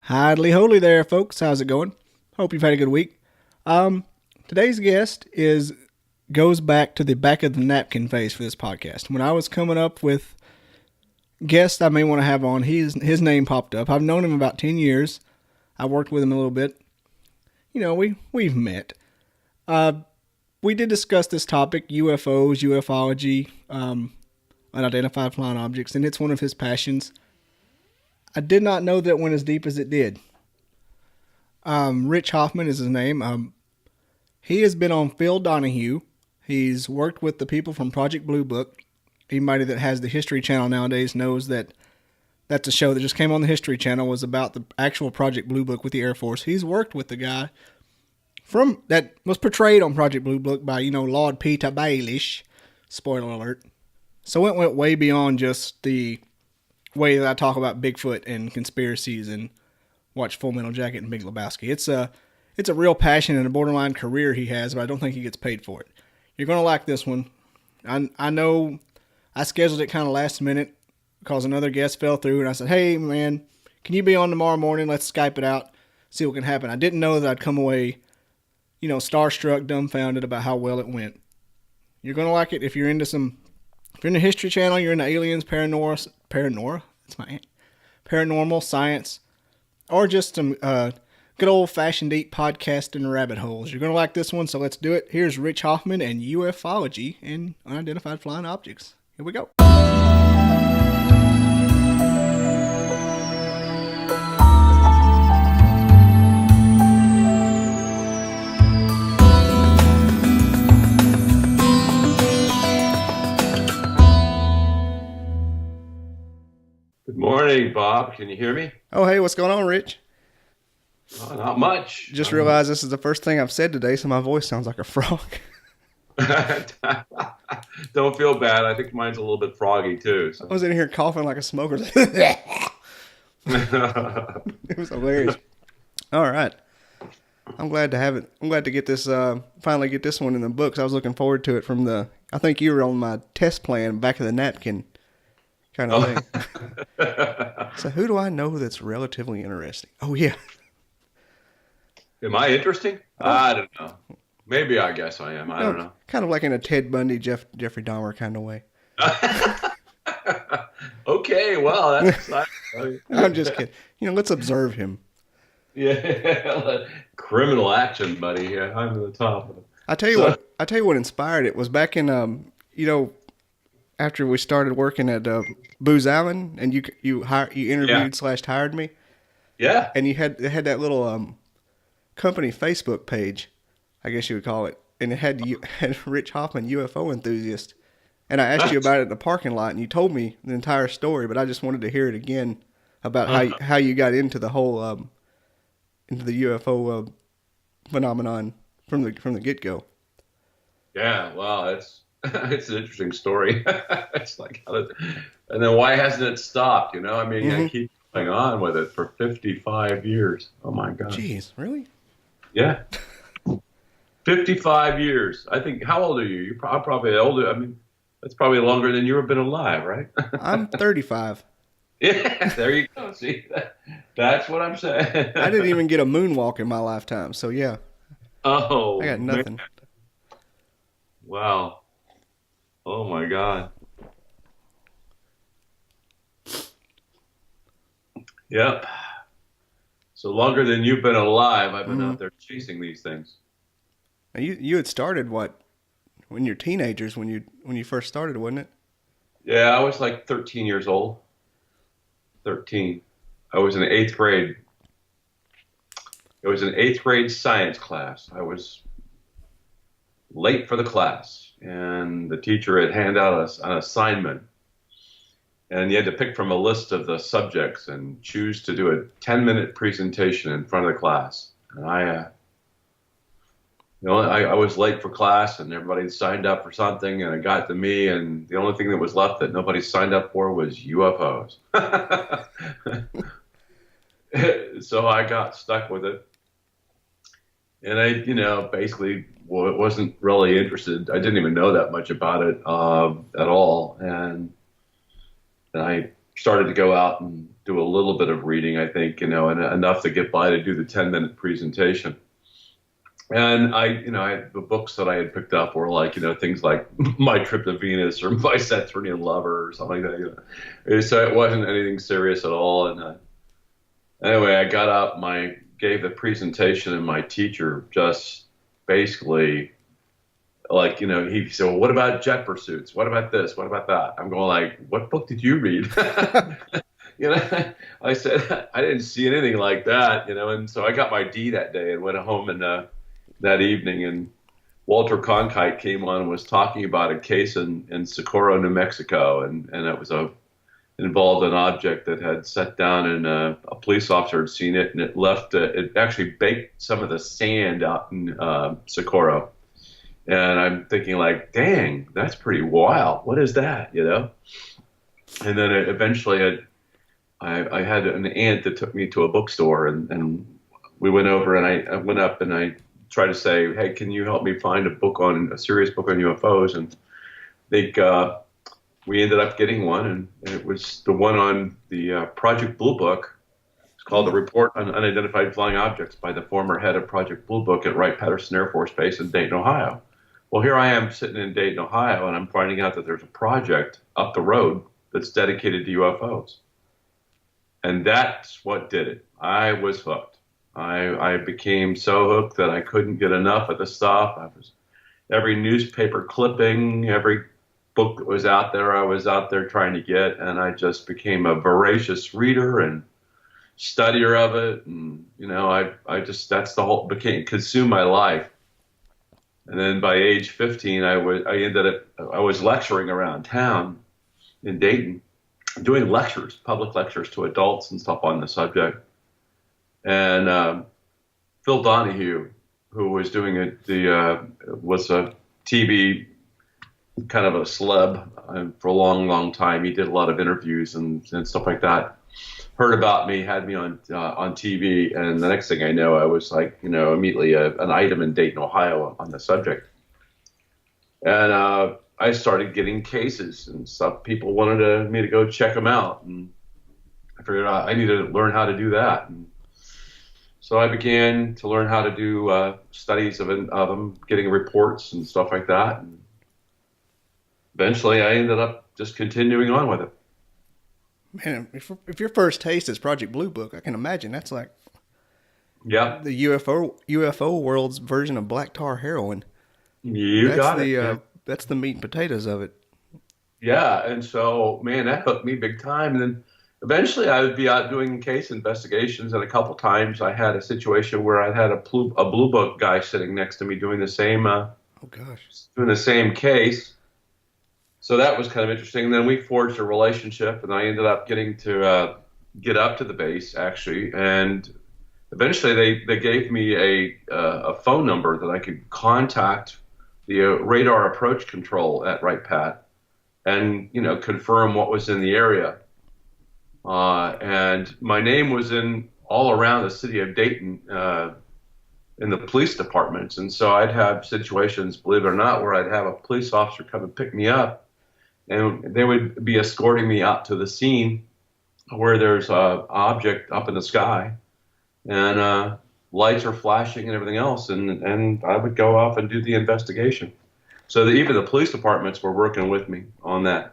Hidely holy there, folks. How's it going? Hope you've had a good week. Today's guest goes back to the back of the napkin phase for this podcast. When I was coming up with guests I may want to have on, his name popped up. I've known him about 10 years. I worked with him a little bit. You know, we've met. We did discuss this topic, UFOs, ufology, unidentified flying objects, and it's one of his passions. I did not know that it went as deep as it did. Rich Hoffman is his name. He has been on Phil Donahue. He's worked with the people from Project Blue Book. Anybody that has the History Channel nowadays knows that that's a show that just came on the History Channel, was about the actual Project Blue Book with the Air Force. He's worked with the guy that was portrayed on Project Blue Book by, Lord Peter Baelish. Spoiler alert. So it went way beyond just the way that I talk about Bigfoot and conspiracies and watch Full Metal Jacket and Big Lebowski. It's a real passion and a borderline career he has, but I don't think he gets paid for it. You're going to like this one. I know I scheduled it kind of last minute because another guest fell through, and I said, hey, man, can you be on tomorrow morning? Let's Skype it out, see what can happen. I didn't know that I'd come away, starstruck, dumbfounded about how well it went. You're going to like it if you're into History Channel, you're into aliens, paranormal science, or just some good old-fashioned deep podcasting rabbit holes. You're going to like this one, so let's do it. Here's Rich Hoffman and ufology and unidentified flying objects. Here we go. Good morning, Bob. Can you hear me? Oh, hey, what's going on, Rich? Not much. Just realized this is the first thing I've said today, so my voice sounds like a frog. Don't feel bad. I think mine's a little bit froggy, too. So. I was in here coughing like a smoker. It was hilarious. All right. I'm glad to have it. I'm glad to get this, finally get this one in the books. I was looking forward to it I think you were on my test plan, back of the napkin kind of thing. So who do I know that's relatively interesting? Oh, yeah. Am I interesting? Oh. I don't know. Maybe I guess I am. I don't know. Kind of like in a Ted Bundy, Jeffrey Dahmer kind of way. Okay, well, that's exciting. I'm just kidding. Let's observe him. Yeah, criminal action, buddy. Yeah, I'm to the top of it. I tell you what inspired it was back in after we started working at Booz Allen, and you interviewed / hired me. Yeah. And you had that little company Facebook page, I guess you would call it, and it had Rich Hoffman, UFO enthusiast. And I asked you about it in the parking lot, and you told me the entire story, but I just wanted to hear it again about how you got into the whole into the UFO phenomenon from the get-go. Yeah, well, it's an interesting story. It's like, and then why hasn't it stopped? I keep going on with it for 55 years. Oh my God. Jeez, really? Yeah. 55 years. I think, how old are you? You're probably older. I mean, that's probably longer than you've been alive, right? I'm 35. Yeah, there you go. See, that's what I'm saying. I didn't even get a moonwalk in my lifetime, so yeah. Oh, I got nothing. Man. Wow. Oh my God. Yep. So longer than you've been alive, I've been out there chasing these things. Now you had started what? When you're teenagers, when you first started, wasn't it? Yeah, I was like 13 years old. 13. I was in 8th grade. It was an 8th grade science class. I was late for the class, and the teacher had handed out an assignment. And you had to pick from a list of the subjects and choose to do a 10-minute presentation in front of the class. And I was late for class, and everybody signed up for something, and it got to me, and the only thing that was left that nobody signed up for was UFOs. So I got stuck with it. And I, basically wasn't really interested. I didn't even know that much about it at all. And I started to go out and do a little bit of reading, I think, and enough to get by to do the 10-minute presentation. And the books that I had picked up were like, things like My Trip to Venus or My Saturnian Lover or something like that. So it wasn't anything serious at all. And anyway, I got up, gave the presentation, and my teacher just basically, like, he said, well, what about jet pursuits? What about this? What about that? I'm going like, what book did you read? I said, I didn't see anything like that, and so I got my D that day and went home and that evening, and Walter Cronkite came on and was talking about a case in Socorro, New Mexico, and it involved an object that had set down, and a police officer had seen it, and it actually baked some of the sand out in Socorro. And I'm thinking like, dang, that's pretty wild. What is that, And then eventually I had an aunt that took me to a bookstore, and we went over, and I went up and I tried to say, hey, can you help me find a serious book on UFOs? And we ended up getting one, and it was the one on the Project Blue Book. It's called The Report on Unidentified Flying Objects by the former head of Project Blue Book at Wright-Patterson Air Force Base in Dayton, Ohio. Well, here I am sitting in Dayton, Ohio, and I'm finding out that there's a project up the road that's dedicated to UFOs. And that's what did it. I was hooked. I became so hooked that I couldn't get enough of the stuff. Every newspaper clipping, every book that was out there, I was out there trying to get, and I just became a voracious reader and studier of it. And, that's the whole, consumed my life. And then by age 15, I was lecturing around town in Dayton, doing lectures, public lectures to adults and stuff on the subject. And Phil Donahue, who was doing it, was a TV kind of a celeb for a long, long time. He did a lot of interviews and stuff like that. Heard about me, had me on TV, and the next thing I know, I was like, immediately an item in Dayton, Ohio on the subject. And I started getting cases and stuff. People wanted me to go check them out, and I figured out I needed to learn how to do that. And so I began to learn how to do studies of them, getting reports and stuff like that. And eventually, I ended up just continuing on with it. Man, if your first taste is Project Blue Book, I can imagine that's like the UFO world's version of black tar heroin. That's the meat and potatoes of it. Yeah, and so, man, that hooked me big time. And then eventually I would be out doing case investigations, and a couple times I had a situation where I had a Blue Book guy sitting next to me doing the same doing the same case. So that was kind of interesting. And then we forged a relationship, and I ended up getting to get up to the base, actually. And eventually they gave me a phone number that I could contact the radar approach control at Wright-Pat and, confirm what was in the area. And my name was in all around the city of Dayton in the police departments. And so I'd have situations, believe it or not, where I'd have a police officer come and pick me up, and they would be escorting me out to the scene where there's an object up in the sky, and lights are flashing and everything else, and I would go off and do the investigation. So even the police departments were working with me on that,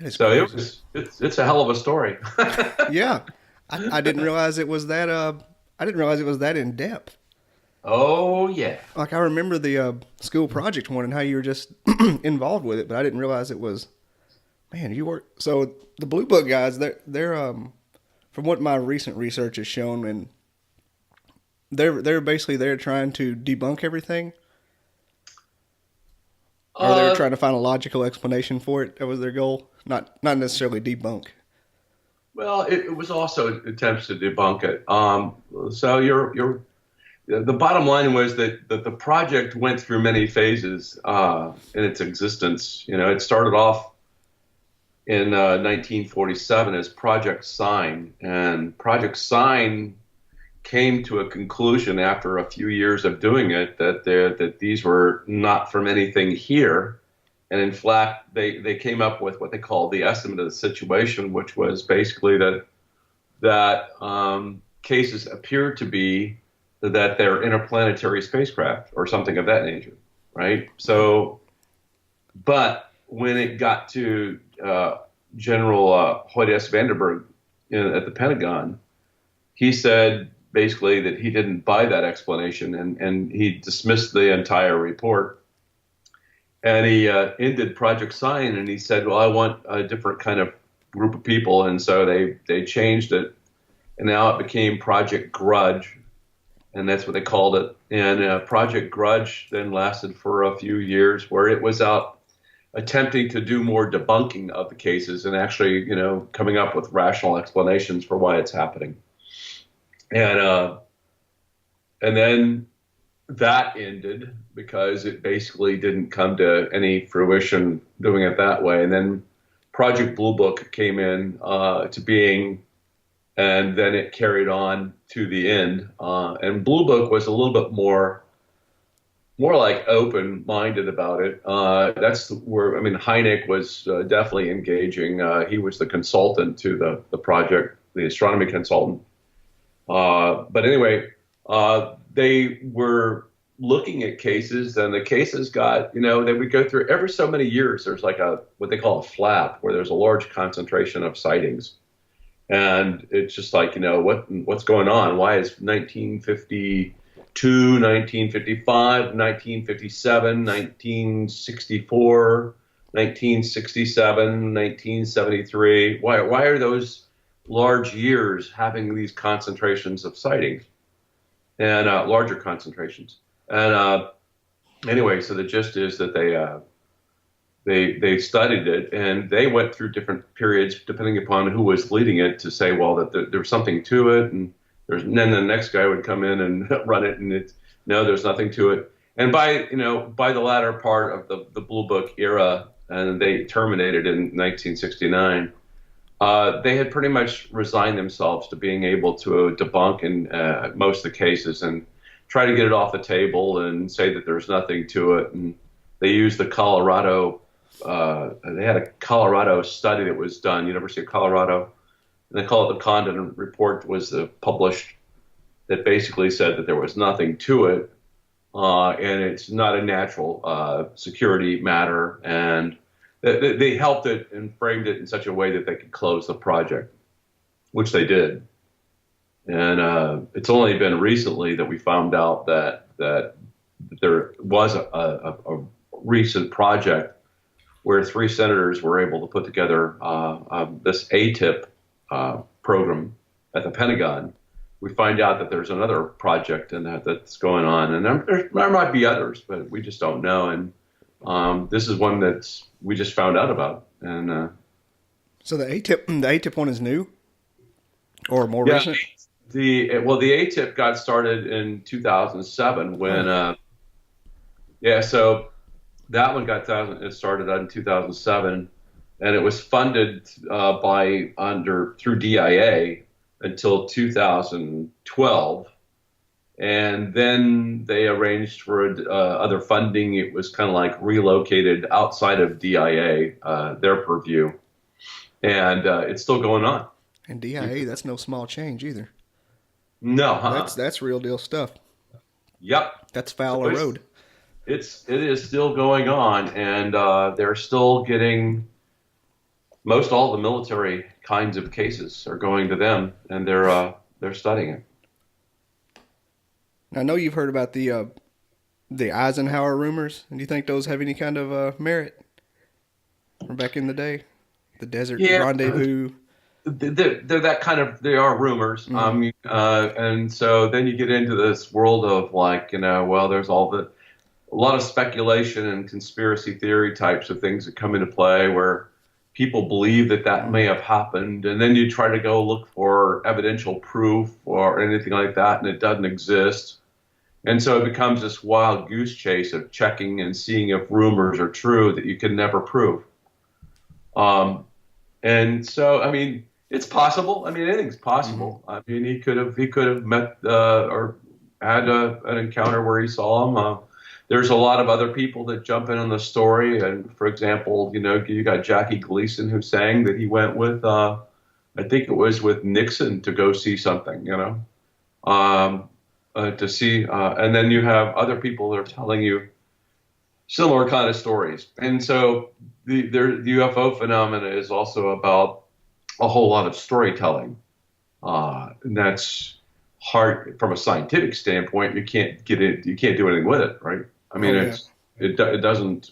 So it's a hell of a story. Yeah, I didn't realize it was that. I didn't realize it was that in depth. Oh yeah. Like I remember the school project one and how you were just involved with it, but I didn't realize it was. Man, you were so the Blue Book guys. They're from what my recent research has shown, and they're basically there trying to debunk everything. Or they were trying to find a logical explanation for it. That was their goal. Not necessarily debunk. Well, it was also attempts to debunk it. So the bottom line was that the project went through many phases in its existence. It started off in 1947 as Project Sign, and Project Sign came to a conclusion after a few years of doing it that these were not from anything here, And in fact, they came up with what they called the estimate of the situation, which was basically that cases appear to be that they're interplanetary spacecraft or something of that nature, right? So, but when it got to General Hoyt S. Vandenberg at the Pentagon, he said basically that he didn't buy that explanation, and he dismissed the entire report. And he ended Project Sign, and he said, well, I want a different kind of group of people. And so they changed it, and now it became Project Grudge, and that's what they called it. And Project Grudge then lasted for a few years, where it was out attempting to do more debunking of the cases and actually, coming up with rational explanations for why it's happening. And then that ended because it basically didn't come to any fruition doing it that way. And then Project Blue Book came in to being, and then it carried on to the end. And Blue Book was a little bit more like open-minded about it. That's where, Hynek was definitely engaging. He was the consultant to the project, the astronomy consultant. But anyway, they were looking at cases, and the cases got, they would go through every so many years. There's like what they call a flap, where there's a large concentration of sightings. And it's just like, what's going on? Why is 1952, 1955, 1957, 1964, 1967, 1973? Why are those large years having these concentrations of sightings and larger concentrations? And anyway, so the gist is that they studied it, and they went through different periods depending upon who was leading it to say, well, that there was something to it, and then the next guy would come in and run it, and no, there's nothing to it. And by the latter part of the Blue Book era, and they terminated in 1969. They had pretty much resigned themselves to being able to debunk in most of the cases and try to get it off the table and say that there's nothing to it. And they used the Colorado, they had a Colorado study that was done, University of Colorado, and they call it the Condon Report, was published, that basically said that there was nothing to it, and it's not a natural security matter, and they helped it and framed it in such a way that they could close the project, which they did. And it's only been recently that we found out that there was a recent project where 3 senators were able to put together this ATIP program at the Pentagon. We find out that there's another project and that's going on, and there might be others, but we just don't know. And this is one that we just found out about. And so the ATIP one is new, or more recent? The ATIP got started in 2007 when so that one it started in 2007, and it was funded through DIA until 2012. And then they arranged for other funding. It was kind of like relocated outside of DIA, their purview. And it's still going on. And DIA, that's no small change either. No, That's real deal stuff. Yep. That's Fowler Road. It is still going on, and they're still getting most all the military kinds of cases are going to them, and they're studying it. I know you've heard about the Eisenhower rumors. Do you think those have any kind of merit from back in the day? The Desert Rendezvous. They're that kind of. They are rumors. Mm-hmm. And so then you get into this world of there's a lot of speculation and conspiracy theory types of things that come into play where people believe that may have happened, and then you try to go look for evidential proof or anything like that, and it doesn't exist. And so it becomes this wild goose chase of checking and seeing if rumors are true that you can never prove. And so, it's possible. Anything's possible. Mm-hmm. He could have met or had an encounter where he saw him. There's a lot of other people that jump in on the story. And for example, you got Jackie Gleason, who's saying that he went with, I think it was with Nixon to go see something, to see. And then you have other people that are telling you similar kind of stories. And so the UFO phenomena is also about a whole lot of storytelling. And that's hard from a scientific standpoint. You can't get it. You can't do anything with it, right? I mean, it doesn't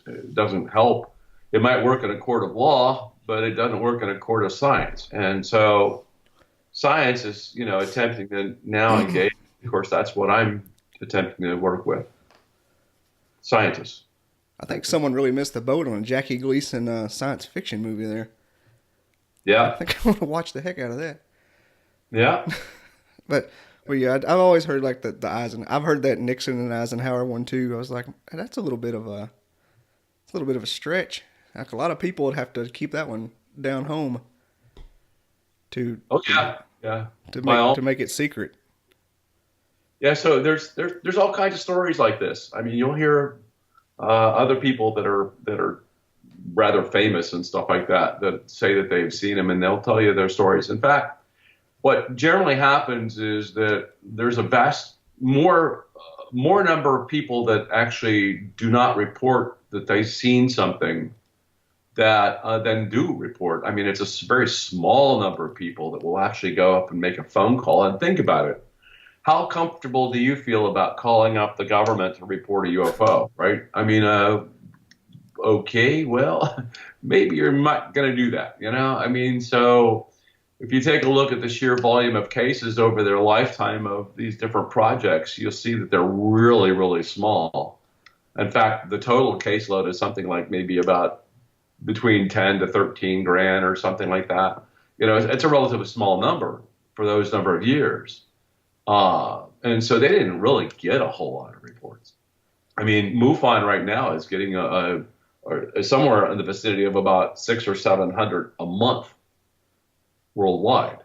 help. It might work in a court of law, but it doesn't work in a court of science. And so science is, attempting to now engage. Of course, that's what I'm attempting to work with. Scientists. I think someone really missed the boat on a Jackie Gleason science fiction movie there. Yeah. I think I want to watch the heck out of that. Yeah. But yeah, I've always heard like the I've heard that Nixon and Eisenhower one too. I was like, that's a little bit of a stretch. Like a lot of people would have to keep that one down home to make it secret. Yeah, so there's all kinds of stories like this. I mean, you'll hear other people that are rather famous and stuff like that say that they've seen them, and they'll tell you their stories. In fact, what generally happens is that there's a vast more number of people that actually do not report that they've seen something that then do report. I mean, it's a very small number of people that will actually go up and make a phone call. And think about it. How comfortable do you feel about calling up the government to report a UFO, right? I mean, okay, well, maybe you're not going to do that, I mean, so if you take a look at the sheer volume of cases over their lifetime of these different projects, you'll see that they're really, really small. In fact, the total caseload is something like maybe about between 10 to 13 grand or something like that. It's a relatively small number for those number of years. And so they didn't really get a whole lot of reports. I mean, MUFON right now is getting somewhere in the vicinity of about 600 or 700 a month worldwide.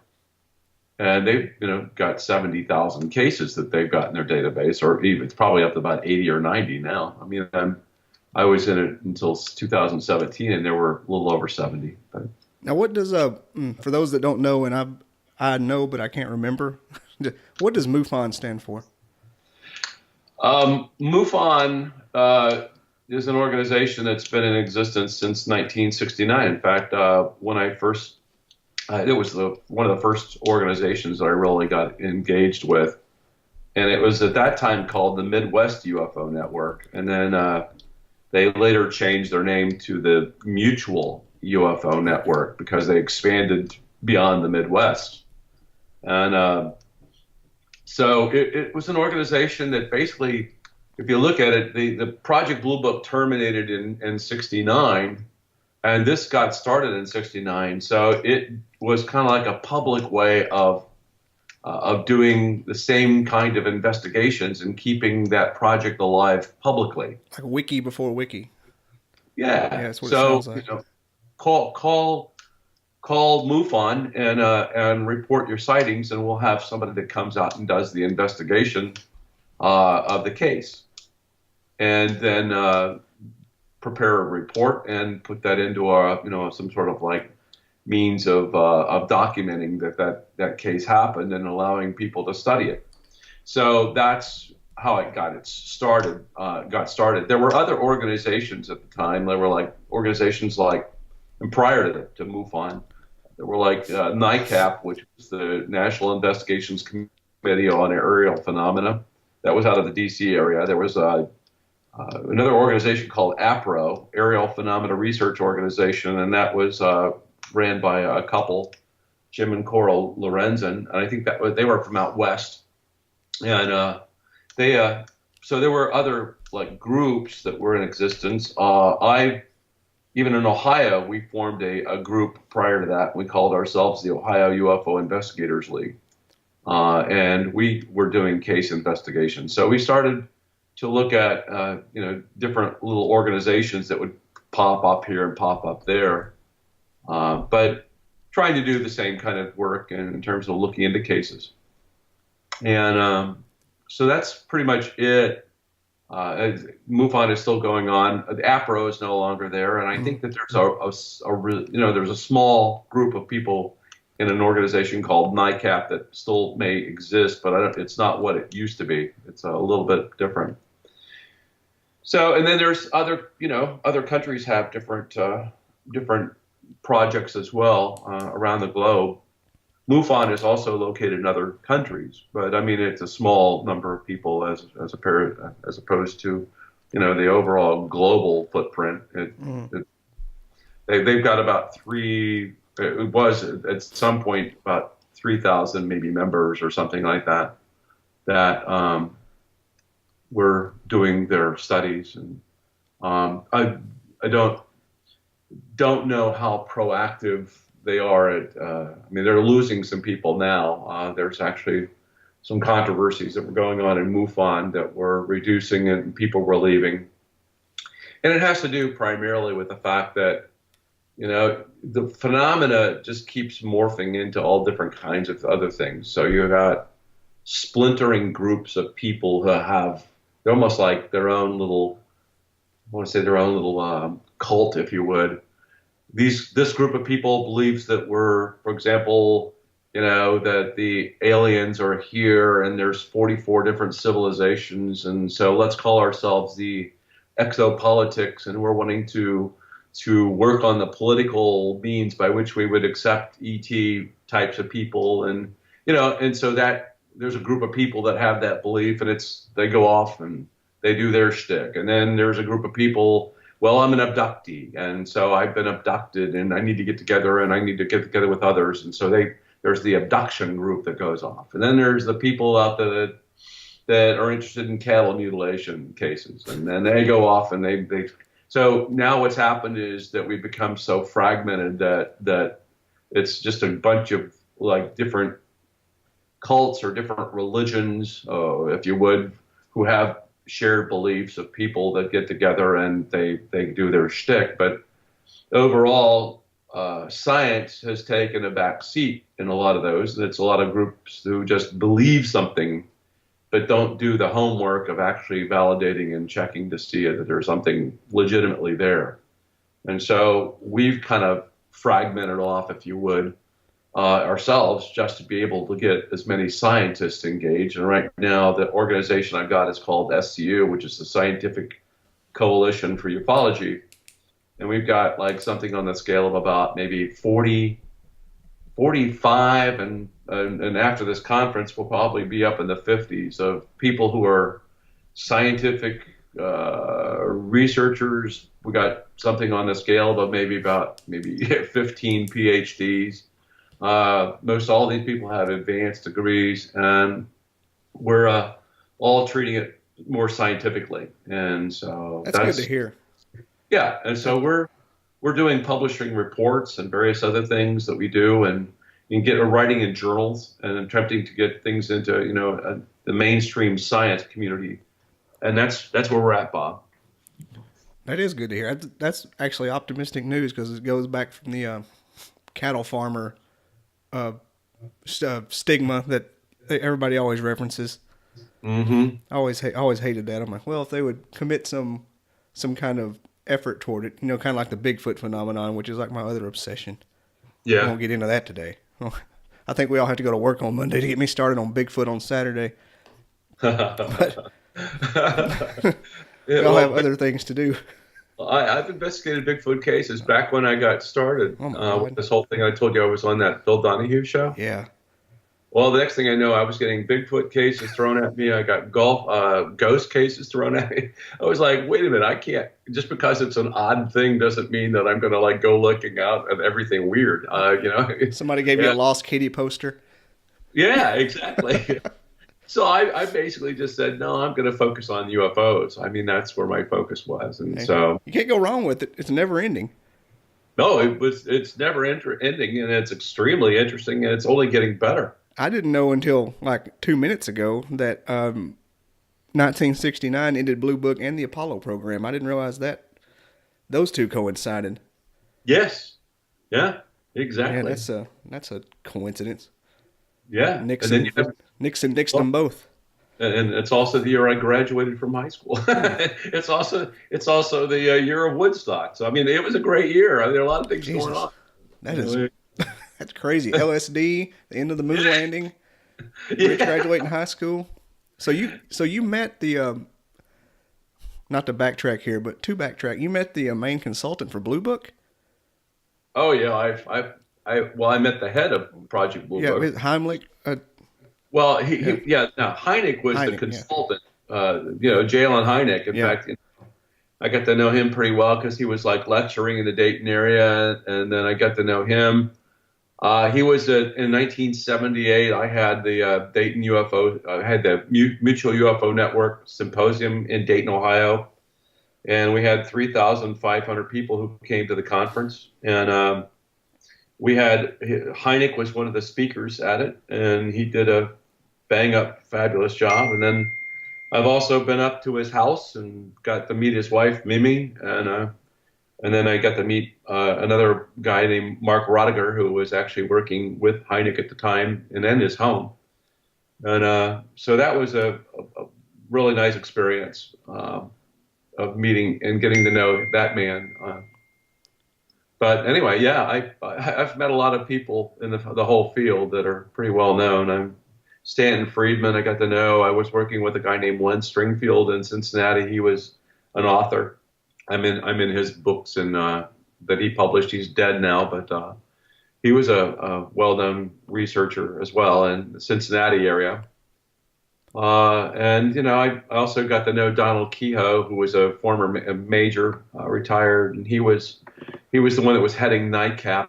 And they've, got 70,000 cases that they've got in their database, or even it's probably up to about 80 or 90 now. I mean, I was in it until 2017, and there were a little over 70. But. Now, what does for those that don't know, and I know but I can't remember, what does MUFON stand for? MUFON is an organization that's been in existence since 1969. In fact, when I first, it was one of the first organizations that I really got engaged with, and it was at that time called the Midwest UFO Network, and then they later changed their name to the Mutual UFO Network because they expanded beyond the Midwest. And so it was an organization that basically, if you look at it, the Project Blue Book terminated in 69, and this got started in 69. So it was kind of like a public way of doing the same kind of investigations and keeping that project alive publicly. Like a wiki before wiki. Yeah. That's what it sounds like. Call MUFON and report your sightings, and we'll have somebody that comes out and does the investigation of the case, and then prepare a report and put that into some sort of like means of documenting that case happened and allowing people to study it. So that's how it got started. There were other organizations at the time. There were like organizations like, and prior to MUFON, there were like NICAP, which was the National Investigations Committee on Aerial Phenomena. That was out of the D.C. area. There was another organization called APRO, Aerial Phenomena Research Organization, and that was ran by a couple, Jim and Coral Lorenzen, and I think they were from out west. And so there were other like groups that were in existence. Even in Ohio, we formed a group prior to that. We called ourselves the Ohio UFO Investigators League. And we were doing case investigations. So we started to look at, different little organizations that would pop up here and pop up there. But trying to do the same kind of work in terms of looking into cases. And so that's pretty much it. MUFON is still going on. The APRO is no longer there, and I think that there's a small group of people in an organization called NICAP that still may exist, but it's not what it used to be. It's a little bit different. So, and then there's other countries have different projects as well around the globe. MUFON is also located in other countries, but I mean it's a small number of people as opposed to the overall global footprint. They've got about three. It was at some point about 3,000 maybe members or something like that were doing their studies, and I don't know how proactive they are at. I mean, they're losing some people now. There's actually some controversies that were going on in MUFON that were reducing and people were leaving, and it has to do primarily with the fact that the phenomena just keeps morphing into all different kinds of other things. So you got splintering groups of people who have, they're almost like their own little, I want to say their own little cult, if you would. This group of people believes that we're, for example, that the aliens are here and there's 44 different civilizations, and so let's call ourselves the exopolitics, and we're wanting to work on the political means by which we would accept ET types of people, and and so that there's a group of people that have that belief, and they go off and they do their shtick, and then there's a group of people. Well, I'm an abductee, and so I've been abducted, and I need to get together, and I need to get together with others, and so there's the abduction group that goes off, and then there's the people out there that are interested in cattle mutilation cases, and then they go off and they. So now what's happened is that we've become so fragmented that it's just a bunch of like different cults or different religions, if you would, who have shared beliefs of people that get together and they do their shtick. But overall, science has taken a back seat in a lot of those. It's a lot of groups who just believe something but don't do the homework of actually validating and checking to see that there's something legitimately there. And so we've kind of fragmented off, if you would, ourselves just to be able to get as many scientists engaged. And right now, the organization I've got is called SCU, which is the Scientific Coalition for Ufology. And we've got like something on the scale of about maybe 40, 45, and after this conference, we'll probably be up in the 50s of people who are scientific researchers. We got something on the scale of maybe 15 PhDs. Most all these people have advanced degrees, and we're all treating it more scientifically. And so that's good to hear. Yeah, and so we're doing publishing reports and various other things that we do, and writing in journals and attempting to get things into the mainstream science community, and that's where we're at, Bob. That is good to hear. That's actually optimistic news because it goes back from the cattle farmer stigma that everybody always references. Mm-hmm. I always hated that. I'm like, well, if they would commit some kind of effort toward it, kind of like the Bigfoot phenomenon, which is like my other obsession. Yeah, I won't get into that today. I think we all have to go to work on Monday to get me started on Bigfoot on Saturday. But we all have other things to do. I've investigated Bigfoot cases back when I got started. With this whole thing I told you I was on that Phil Donahue show. Yeah. Well, the next thing I know, I was getting Bigfoot cases thrown at me. I got ghost cases thrown at me. I was like, wait a minute, I can't. Just because it's an odd thing doesn't mean that I'm going to like go looking out at everything weird. Somebody gave you a Lost Kitty poster. Yeah, exactly. So I basically just said, no, I'm going to focus on UFOs. I mean, that's where my focus was. And so you can't go wrong with it. It's never ending. No, it's never ending, and it's extremely interesting, and it's only getting better. I didn't know until like 2 minutes ago that 1969 ended Blue Book and the Apollo program. I didn't realize that those two coincided. Yes. Yeah, exactly. Yeah, that's a coincidence. Yeah. Nixon dixed them both. and it's also the year I graduated from high school. It's also the year of Woodstock. So I mean, it was a great year. There are a lot of things going Jesus, on. that You is know, that's crazy. LSD, the end of the moon landing, Rich yeah. graduating high school. So you met the not to backtrack here, but to backtrack, you met the main consultant for Blue Book. Oh yeah. I met the head of Project Blue Yeah, Book. with Heimlich. Well, Yeah, yeah. Now Hynek was the Hynek. Yeah, consultant. Jalen Hynek. In yeah. fact, I got to know him pretty well because he was like lecturing in the Dayton area, and then I got to know him. He was in 1978. I had the Dayton UFO. I had the Mutual UFO Network Symposium in Dayton, Ohio, and we had 3,500 people who came to the conference. And we had Hynek was one of the speakers at it, and he did a bang up, fabulous job. And then I've also been up to his house and got to meet his wife Mimi, and then I got to meet another guy named Mark Rodiger, who was actually working with Hynek at the time and in his home. And so that was a really nice experience of meeting and getting to know that man. But anyway, yeah, I've met a lot of people in the whole field that are pretty well known. I'm Stanton Friedman. I got to know. I was working with a guy named Len Stringfield in Cincinnati. He was an author. I'm in his books and that he published. He's dead now, but he was a well-known researcher as well in the Cincinnati area. And I also got to know Donald Kehoe, who was a former major, retired, and he was the one that was heading NICAP,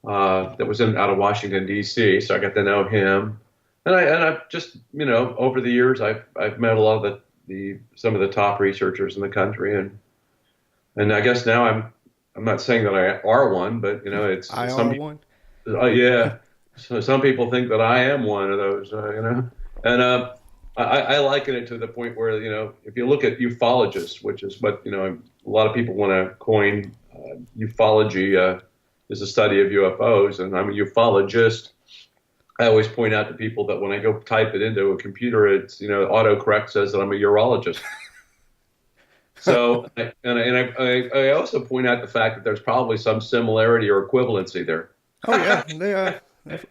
that was out of Washington D.C. So I got to know him, and I've just over the years I've met a lot of some of the top researchers in the country, and I guess now I'm not saying that I are one, but it's I some are people, one. yeah. So some people think that I am one of those. And I liken it to the point where if you look at ufologists, which is what a lot of people want to coin, ufology is a study of UFOs, and I'm a ufologist. I always point out to people that when I go type it into a computer, it's autocorrect says that I'm a urologist. So I also point out the fact that there's probably some similarity or equivalency there. Oh yeah, they are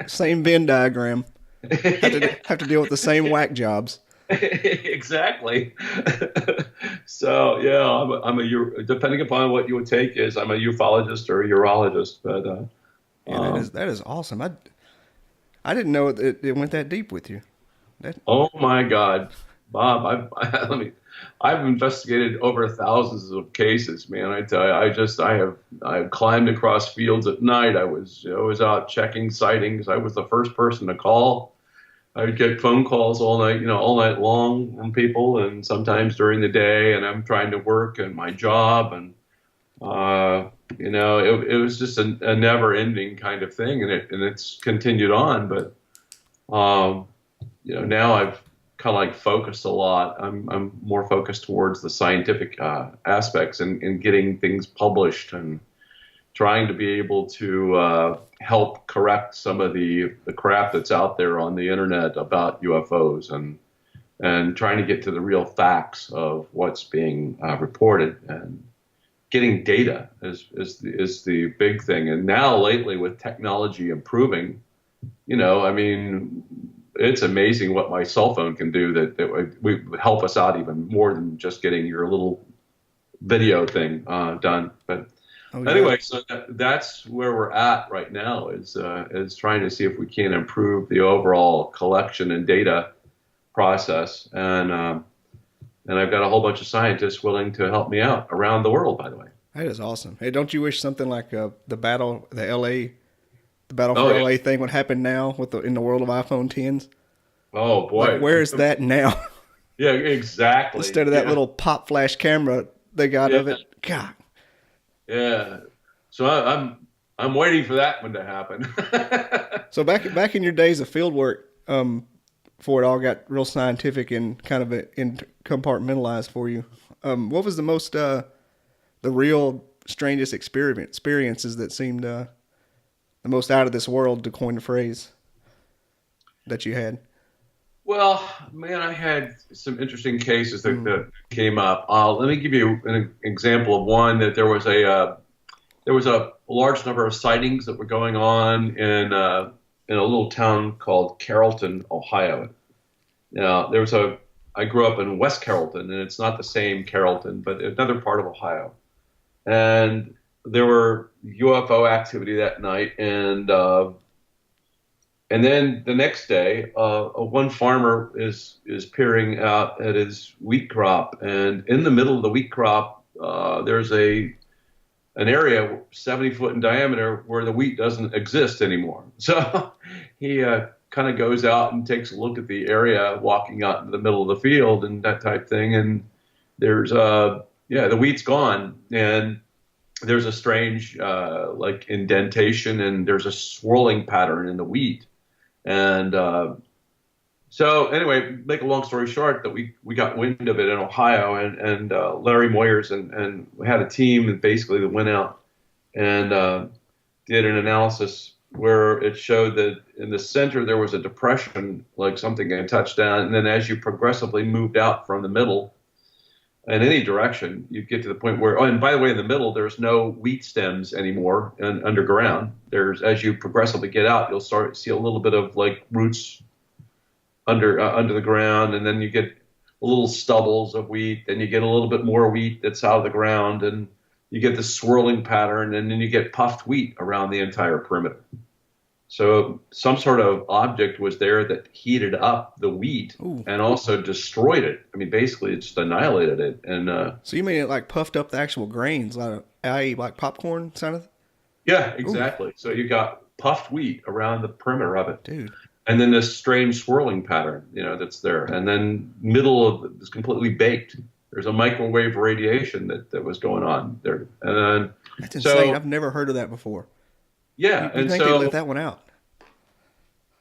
same Venn diagram. Have to deal with the same whack jobs. Exactly. So yeah, depending upon what you would take is I'm a ufologist or a urologist, but Yeah, that is awesome. I didn't know it went that deep with you. That oh my God, Bob, I've investigated over thousands of cases, man. I tell you, I've climbed across fields at night. I was out checking sightings. I was the first person to call. I would get phone calls all night long from people, and sometimes during the day. And I'm trying to work and my job, and it was just a never-ending kind of thing, and it's continued on. But now I've kind of like focused a lot. I'm more focused towards the scientific aspects and getting things published and trying to be able to help correct some of the crap that's out there on the internet about UFOs and trying to get to the real facts of what's being reported, and getting data is the big thing. And now lately with technology improving, I mean, it's amazing what my cell phone can do that would help us out even more than just getting your little video thing done. But oh, yeah. anyway, so that's where we're at right now is trying to see if we can improve the overall collection and data process. And I've got a whole bunch of scientists willing to help me out around the world, by the way. That is awesome. Hey, don't you wish something like the battle for Oh, yeah. LA thing would happen now in the world of iPhone 10s? Oh boy. Like, where is that now? Yeah, exactly. Instead of that little pop flash camera they got of it. God. Yeah. So I'm waiting for that one to happen. So back in your days of field work, before it all got real scientific and kind of compartmentalized for you, what was the most the real strangest experiences that seemed the most out of this world, to coin the phrase, that you had? Well, man, I had some interesting cases that came up. Let me give you an example of one that there was a large number of sightings that were going on in a little town called Carrollton, Ohio. Now, I grew up in West Carrollton, and it's not the same Carrollton, but another part of Ohio. And there were UFO activity that night, and then the next day, one farmer is peering out at his wheat crop, and in the middle of the wheat crop, there's an area 70 foot in diameter where the wheat doesn't exist anymore. So he kind of goes out and takes a look at the area, walking out into the middle of the field and that type thing, and there's the wheat's gone, and there's a strange like indentation, and there's a swirling pattern in the wheat. And so anyway, make a long story short, that we got wind of it in Ohio, and Larry Moyers and we had a team that basically went out and did an analysis where it showed that in the center there was a depression, like something had touched down, and then as you progressively moved out from the middle in any direction, you get to the point where, oh, and by the way, in the middle, there's no wheat stems anymore underground. As you progressively get out, you'll start to see a little bit of like roots under the ground, and then you get little stubbles of wheat, then you get a little bit more wheat that's out of the ground, and you get the swirling pattern, and then you get puffed wheat around the entire perimeter. So some sort of object was there that heated up the wheat. Ooh. And also destroyed it. I mean, basically, it just annihilated it. And so you mean it like puffed up the actual grains, like popcorn kind of? Yeah, exactly. Ooh. So you got puffed wheat around the perimeter of it, dude. And then this strange swirling pattern, that's there. And then middle of it is completely baked. There's a microwave radiation that was going on there. And that's insane. I've never heard of that before. Yeah, and think they let that one out.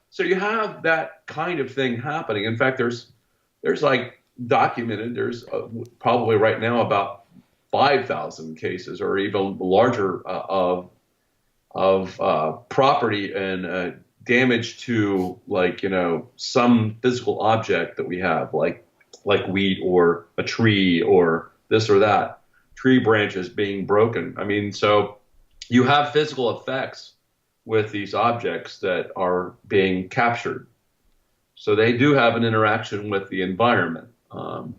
So you have that kind of thing happening. In fact, there's like documented. There's probably right now about 5,000 cases, or even larger, of property and damage to, like, some physical object that we have, like wheat or a tree or this or that, tree branches being broken. I mean, so you have physical effects with these objects that are being captured. So they do have an interaction with the environment. And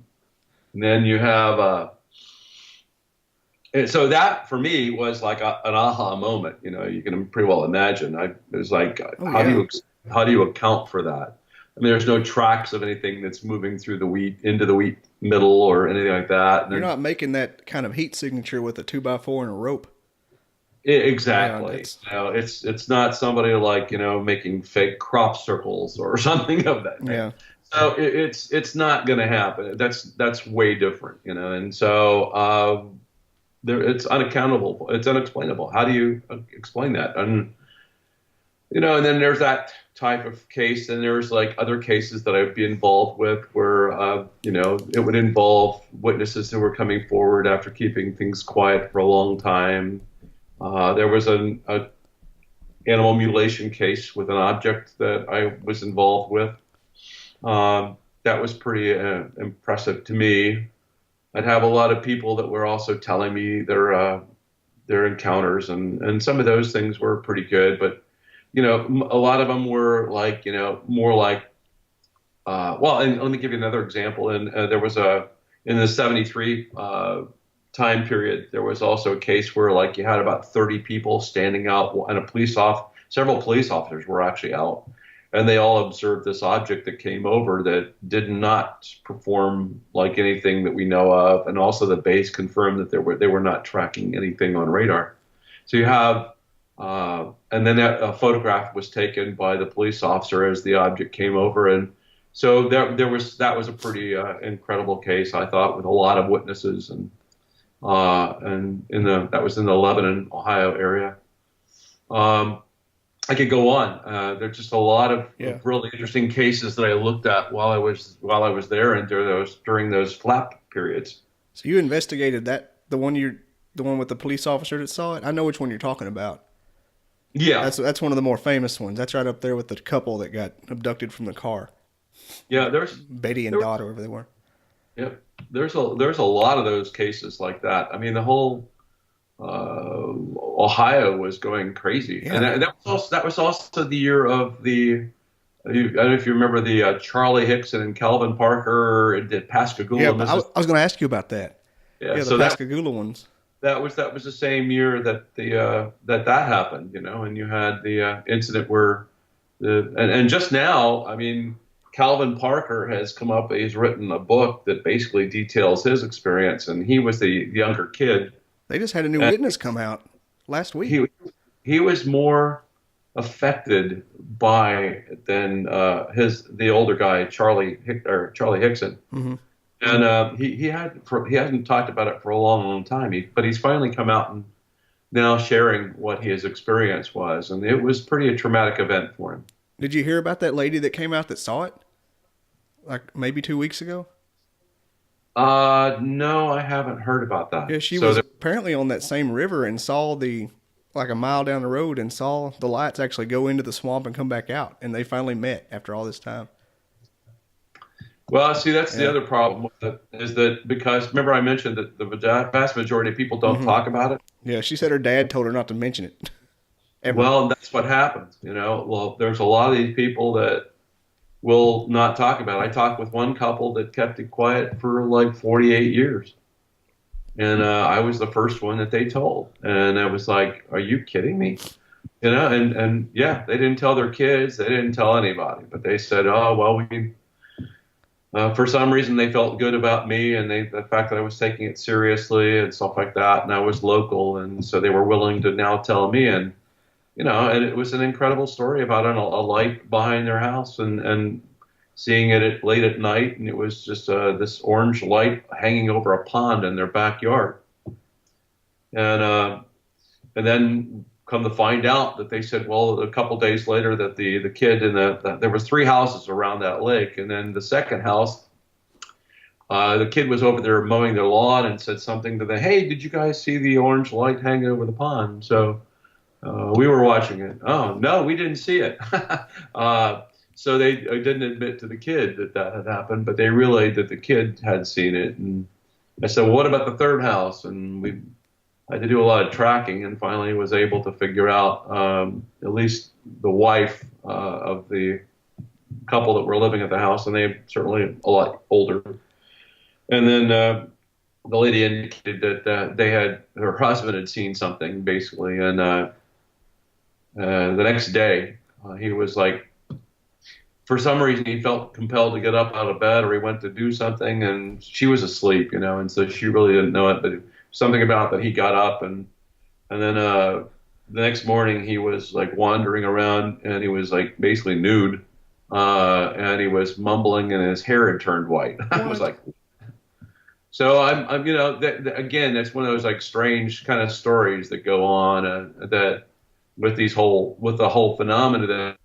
then you have, and so that for me was like an aha moment. You can pretty well imagine. It was like, how do you account for that? I mean, there's no tracks of anything that's moving through the wheat, into the wheat middle or anything like that. You're not making that kind of heat signature with a 2x4 and a rope. Exactly. It's not somebody like, making fake crop circles or something of that. Yeah. So it's not going to happen. That's way different, and so it's unaccountable. It's unexplainable. How do you explain that? And and then there's that type of case, and there's like other cases that I'd be involved with where it would involve witnesses who were coming forward after keeping things quiet for a long time. There was an animal mutilation case with an object that I was involved with. That was pretty impressive to me. I'd have a lot of people that were also telling me their encounters, and some of those things were pretty good. But a lot of them were like more like and let me give you another example. And there was in the '73. Time period, there was also a case where like you had about 30 people standing out, and several police officers were actually out, and they all observed this object that came over that did not perform like anything that we know of, and also the base confirmed that they were not tracking anything on radar. So you have, and then a photograph was taken by the police officer as the object came over, and so that was a pretty incredible case, I thought, with a lot of witnesses and that was in the Lebanon, Ohio area. I could go on. There's just a lot of really interesting cases that I looked at while I was there and during those flap periods. So you investigated that, the one with the police officer that saw it? I know which one you're talking about. Yeah, that's one of the more famous ones. That's right up there with the couple that got abducted from the car. Yeah, Betty and there Dot, or whatever they were. yeah, there's a lot of those cases like that. I mean, the whole Ohio was going crazy, and Yeah. that was also the year of the. I don't know if you remember the Charlie Hickson and Calvin Parker did Yeah, Pascagoula, but I was going to ask you about that. Yeah, Yeah, the so Pascagoula ones. that was the same year that that happened, you know, and you had the incident where and just now, I mean, Calvin Parker has come up. He's written a book that basically details his experience, and he was the younger kid, They just had a new and witness come out last week. he he was more affected by than the older guy Charlie Hickson. Hmm. And he hasn't talked about it for a long time. But he's finally come out and now sharing what his experience was, and it was pretty a traumatic event for him. Did you hear about that lady that came out that saw it? Like maybe 2 weeks ago? No, I haven't heard about that. Yeah, she So was apparently on that same river and saw like a mile down the road and saw the lights actually go into the swamp and come back out. And they finally met after all this time. well, see, that's the Yeah. other problem with it is that because remember I mentioned that the vast majority of people don't Hmm. talk about it. Yeah, she said her dad told her not to mention it ever. Well, that's what happens. You know, well, there's a lot of these people that will not talk about it. I talked with one couple that kept it quiet for like 48 years. And I was the first one that they told. And I was like, are you kidding me? You know, and yeah, they didn't tell their kids. They didn't tell anybody. But they said, oh, well, for some reason, they felt good about me and the fact that I was taking it seriously and stuff like that. And I was local. And so they were willing to now tell me. And you know, and it was an incredible story about a light behind their house and seeing it late at night, and it was just this orange light hanging over a pond in their backyard. And then come to find out that they said, well, a couple days later that the kid there was three houses around that lake, and then the second house, the kid was over there mowing their lawn and said something to them, hey, did you guys see the orange light hanging over the pond? So we were watching it. Oh, no, we didn't see it. So they didn't admit to the kid that had happened, but they relayed that the kid had seen it. And I said, well, what about the third house? And we had to do a lot of tracking and finally was able to figure out at least the wife of the couple that were living at the house, and they certainly a lot older. And then the lady indicated that her husband had seen something basically, and the next day he was like, for some reason he felt compelled to get up out of bed or he went to do something, and she was asleep, you know, and so she really didn't know it, but something about that he got up and then the next morning he was like wandering around and he was like basically nude and he was mumbling and his hair had turned white. I was like, so I'm you know, again, that's one of those like strange kind of stories that go on that with the whole phenomena that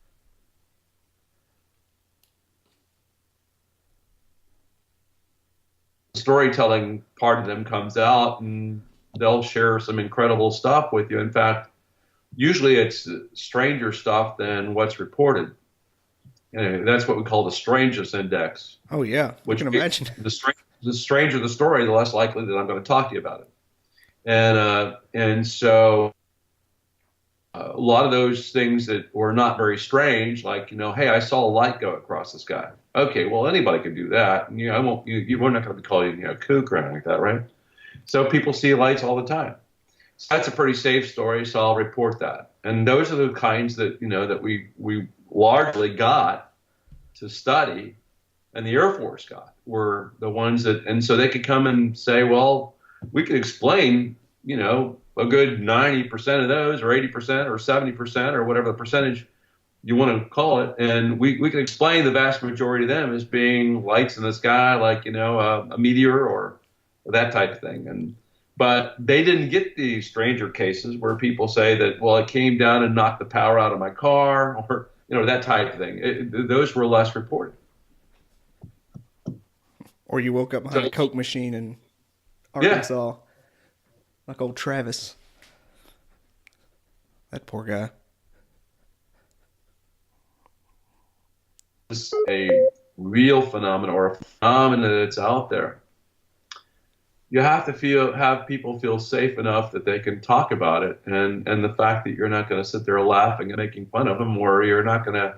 storytelling part of them comes out and they'll share some incredible stuff with you. In fact, usually it's stranger stuff than what's reported. And that's what we call the strangeness index. Oh yeah, I can imagine. The stranger the story, the less likely that I'm going to talk to you about it. And so a lot of those things that were not very strange, like, you know, hey, I saw a light go across the sky. Okay, well, anybody can do that. And, you know, we're not going to be calling you, a kook or anything like that, right? So people see lights all the time. So that's a pretty safe story, so I'll report that. And those are the kinds that, you know, that we largely got to study, and the Air Force got, were the ones that, and so they could come and say, well, we could explain, you know, a good 90% of those, or 80%, or 70%, or whatever the percentage you want to call it, and we can explain the vast majority of them as being lights in the sky, like, you know, a meteor or that type of thing. But they didn't get the stranger cases where people say that, well, it came down and knocked the power out of my car, or, you know, that type of thing. Those were less reported. Or you woke up behind a Coke machine in Arkansas, yeah, like old Travis. That poor guy. A real phenomena or a phenomena that's out there, you have to have people feel safe enough that they can talk about it, and the fact that you're not going to sit there laughing and making fun of them, or you're not going to.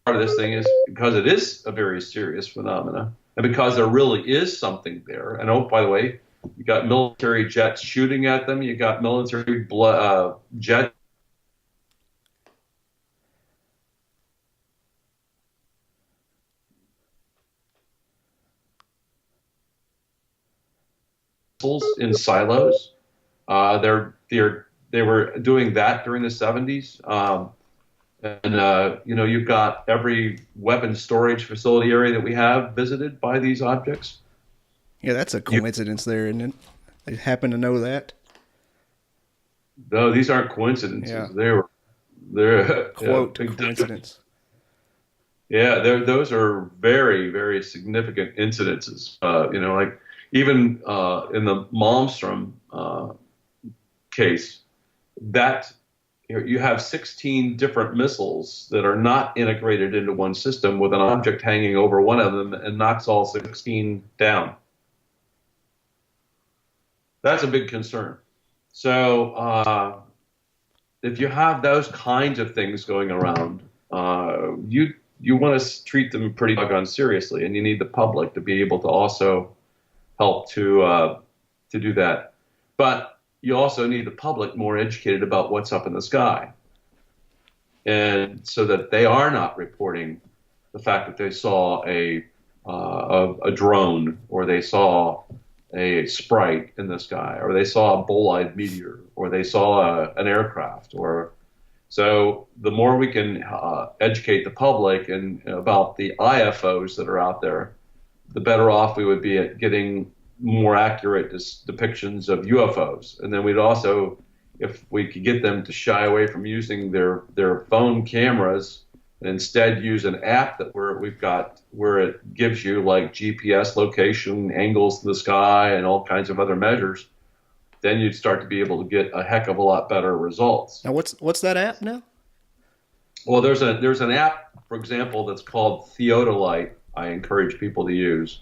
Part of this thing is because it is a very serious phenomena, and because there really is something there. And oh, by the way, you got military jets shooting at them. You got military jets. In silos. They were doing that during the 70s. You've got every weapon storage facility area that we have visited by these objects. Yeah, that's a coincidence there, isn't it? They happen to know that. No, these aren't coincidences. Yeah. They're quote coincidence. Yeah, those are very, very significant incidences. Like even in the Malmstrom case, that you have 16 different missiles that are not integrated into one system with an object hanging over one of them and knocks all 16 down. That's a big concern. So if you have those kinds of things going around, you want to treat them pretty doggone seriously, and you need the public to be able to also help to do that. But you also need the public more educated about what's up in the sky, and so that they are not reporting the fact that they saw a drone, or they saw a sprite in the sky, or they saw a bolide meteor, or they saw an aircraft. Or so the more we can educate the public and about the IFOs that are out there, the better off we would be at getting more accurate depictions of UFOs. And then we'd also, if we could get them to shy away from using their phone cameras and instead use an app that we've got where it gives you like GPS location, angles in the sky, and all kinds of other measures, then you'd start to be able to get a heck of a lot better results. Now, what's that app now? Well, there's an app, for example, that's called Theodolite. I encourage people to use.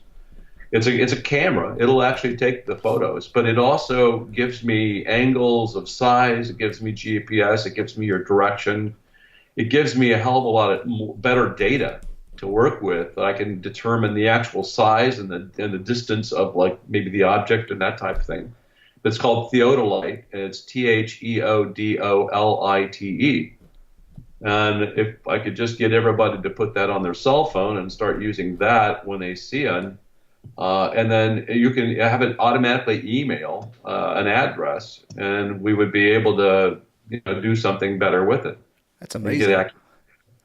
It's a camera. It'll actually take the photos, but it also gives me angles of size. It gives me GPS. It gives me your direction. It gives me a hell of a lot of better data to work with. That I can determine the actual size and the distance of like maybe the object and that type of thing. It's called Theodolite, and it's Theodolite. And if I could just get everybody to put that on their cell phone and start using that when they see it, and then you can have it automatically email an address, and we would be able to do something better with it. That's amazing.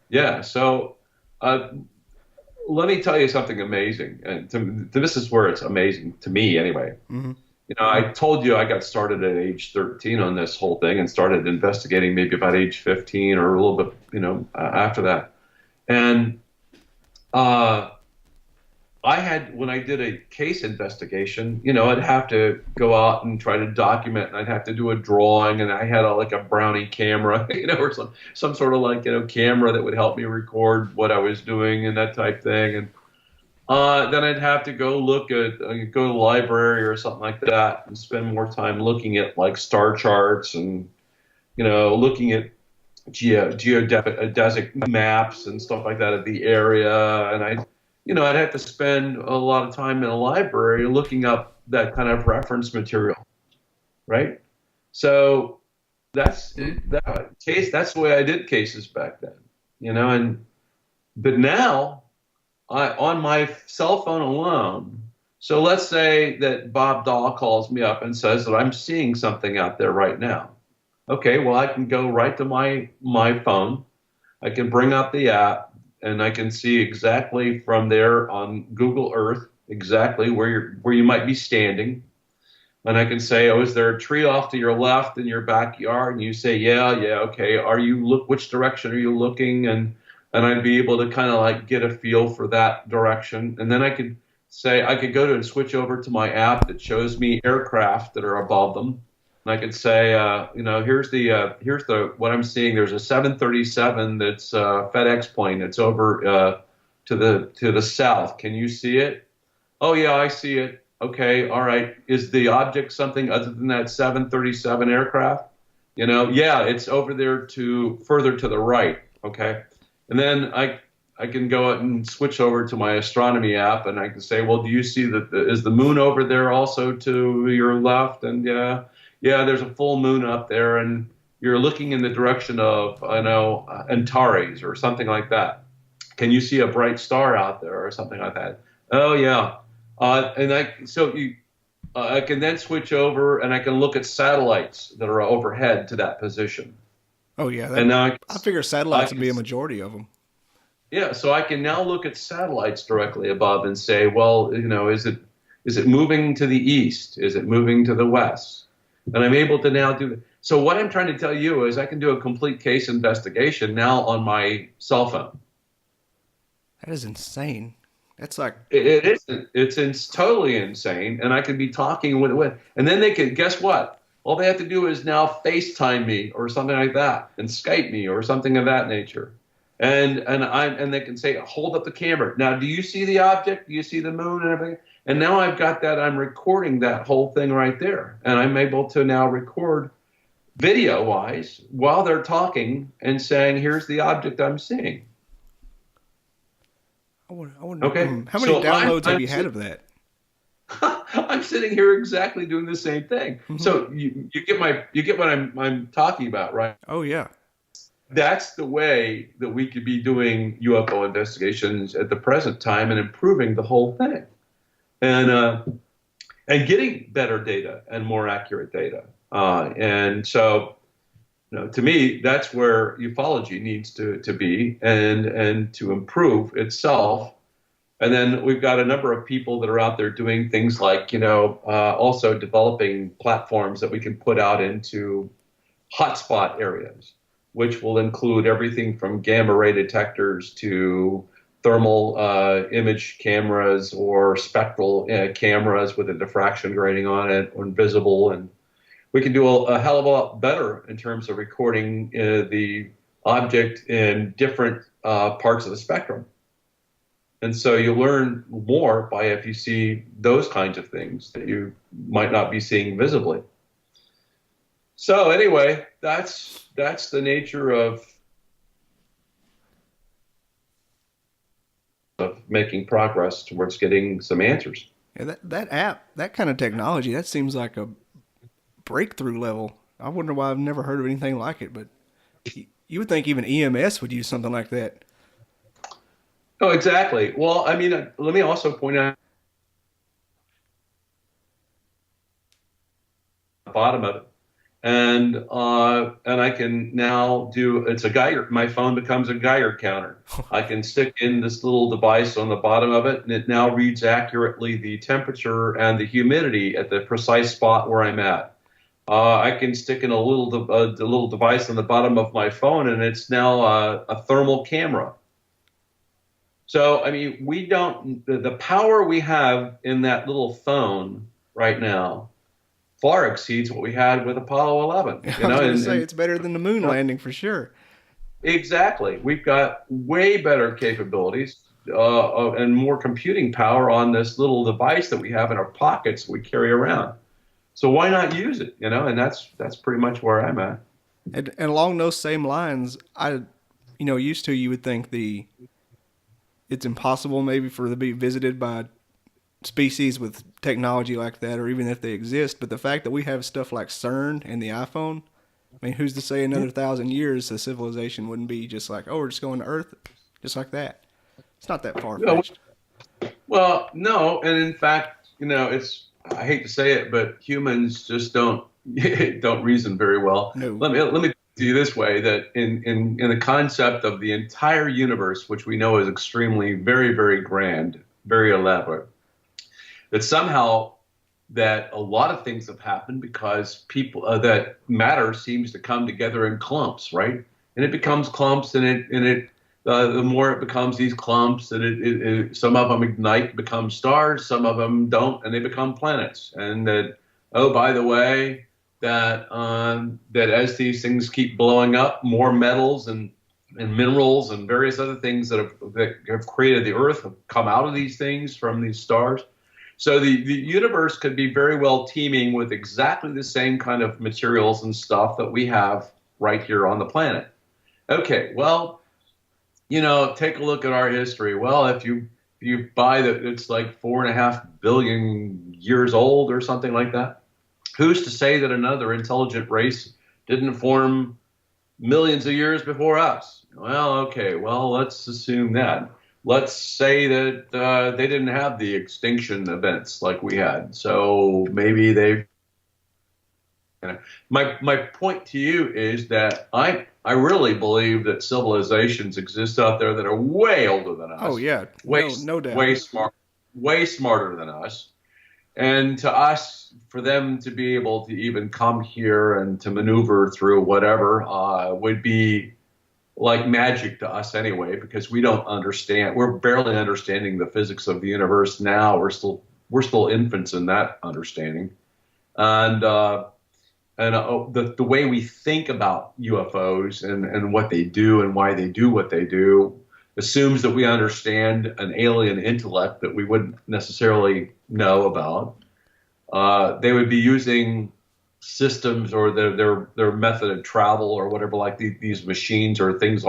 Yeah. So let me tell you something amazing, and this is where it's amazing to me anyway. Mm-hmm. I told you I got started at age 13 on this whole thing and started investigating maybe about age 15 or a little bit, after that. And I had, when I did a case investigation, I'd have to go out and try to document, and I'd have to do a drawing, and I had like a Brownie camera, or some sort of like, camera that would help me record what I was doing and that type thing. And then I'd have to go go to the library or something like that and spend more time looking at like star charts and, looking at geodesic maps and stuff like that of the area. And I'd have to spend a lot of time in a library looking up that kind of reference material, right? So that's the way I did cases back then, but now on my cell phone alone. So let's say that Bob Dahl calls me up and says that I'm seeing something out there right now. Okay, well, I can go right to my phone. I can bring up the app, and I can see exactly from there on Google Earth exactly where you might be standing. And I can say, oh, is there a tree off to your left in your backyard? And you say, yeah, okay. Which direction are you looking? And I'd be able to kind of like get a feel for that direction. And then I could go to and switch over to my app that shows me aircraft that are above them. And I could say, here's the what I'm seeing. There's a 737 that's a FedEx plane. It's over to the south. Can you see it? Oh yeah, I see it. Okay, all right. Is the object something other than that 737 aircraft? Yeah, it's over there further to the right. Okay, and then I can go out and switch over to my astronomy app, and I can say, well, do you see is the moon over there also to your left? And yeah, there's a full moon up there, and you're looking in the direction of, Antares or something like that. Can you see a bright star out there or something like that? Oh yeah, I can then switch over and I can look at satellites that are overhead to that position. Oh yeah, And now I figure satellites would be a majority of them. Yeah, so I can now look at satellites directly above and say, well, is it moving to the east? Is it moving to the west? And I'm able to now do that. So what I'm trying to tell you is I can do a complete case investigation now on my cell phone. That is insane. That's like It isn't. It's totally insane. And I could be talking and then they can, guess what? All they have to do is now FaceTime me or something like that and Skype me or something of that nature. And they can say, hold up the camera. Now, do you see the object? Do you see the moon and everything? And now I've got that. I'm recording that whole thing right there. And I'm able to now record video-wise while they're talking and saying, here's the object I'm seeing. I wonder okay. How many downloads have you had of that? I'm sitting here exactly doing the same thing. Mm-hmm. So you get what I'm talking about, right? Oh yeah. That's the way that we could be doing UFO investigations at the present time and improving the whole thing, and getting better data and more accurate data. And so, to me, that's where ufology needs to be and to improve itself. And then we've got a number of people that are out there doing things like, also developing platforms that we can put out into hotspot areas, which will include everything from gamma ray detectors to thermal image cameras or spectral cameras with a diffraction grating on it or invisible. And we can do a hell of a lot better in terms of recording the object in different parts of the spectrum. And so you learn more if you see those kinds of things that you might not be seeing visibly. So anyway, that's the nature of making progress towards getting some answers. Yeah, that app, that kind of technology, that seems like a breakthrough level. I wonder why I've never heard of anything like it, but you would think even EMS would use something like that. Oh, exactly. Well, I mean, let me also point out the bottom of it. And I can now it's a Geiger. My phone becomes a Geiger counter. I can stick in this little device on the bottom of it, and it now reads accurately the temperature and the humidity at the precise spot where I'm at. I can stick in a little device on the bottom of my phone, and it's now a thermal camera. So, I mean, the power we have in that little phone right now far exceeds what we had with Apollo 11. I was going to say it's better than the moon landing for sure. Exactly. We've got way better capabilities and more computing power on this little device that we have in our pockets we carry around. So why not use it? And that's pretty much where I'm at. And along those same lines, used to you would think it's impossible maybe for to be visited by species with technology like that, or even if they exist. But the fact that we have stuff like CERN and the iPhone, I mean, who's to say another 1,000 years the civilization wouldn't be just like, oh, we're just going to Earth, just like that. It's not that far-fetched. Well, no, and in fact, I hate to say it, but humans just don't reason very well. No. Let me put it this way, that in the concept of the entire universe, which we know is extremely, very, very grand, very elaborate, that somehow that a lot of things have happened because people that matter seems to come together in clumps, right? And it becomes clumps, and the more it becomes these clumps, and some of them ignite, become stars, some of them don't, and they become planets. And that, oh, by the way, that as these things keep blowing up, more metals and minerals and various other things that have created the Earth have come out of these things from these stars. So the universe could be very well teeming with exactly the same kind of materials and stuff that we have right here on the planet. Okay, well, take a look at our history. Well, if you buy that it's like 4.5 billion years old or something like that, who's to say that another intelligent race didn't form millions of years before us? Well, okay, well, let's assume that. Let's say that they didn't have the extinction events like we had. So maybe they've. My point to you is that I really believe that civilizations exist out there that are way older than us. Oh yeah, no doubt. Way smarter than us. And to us, for them to be able to even come here and to maneuver through whatever would be like magic to us anyway, because we don't understand. We're barely understanding the physics of the universe now. We're still infants in that understanding, and the way we think about UFOs and what they do and why they do what they do assumes that we understand an alien intellect that we wouldn't necessarily know about. They would be using systems or their method of travel or whatever, like these machines or things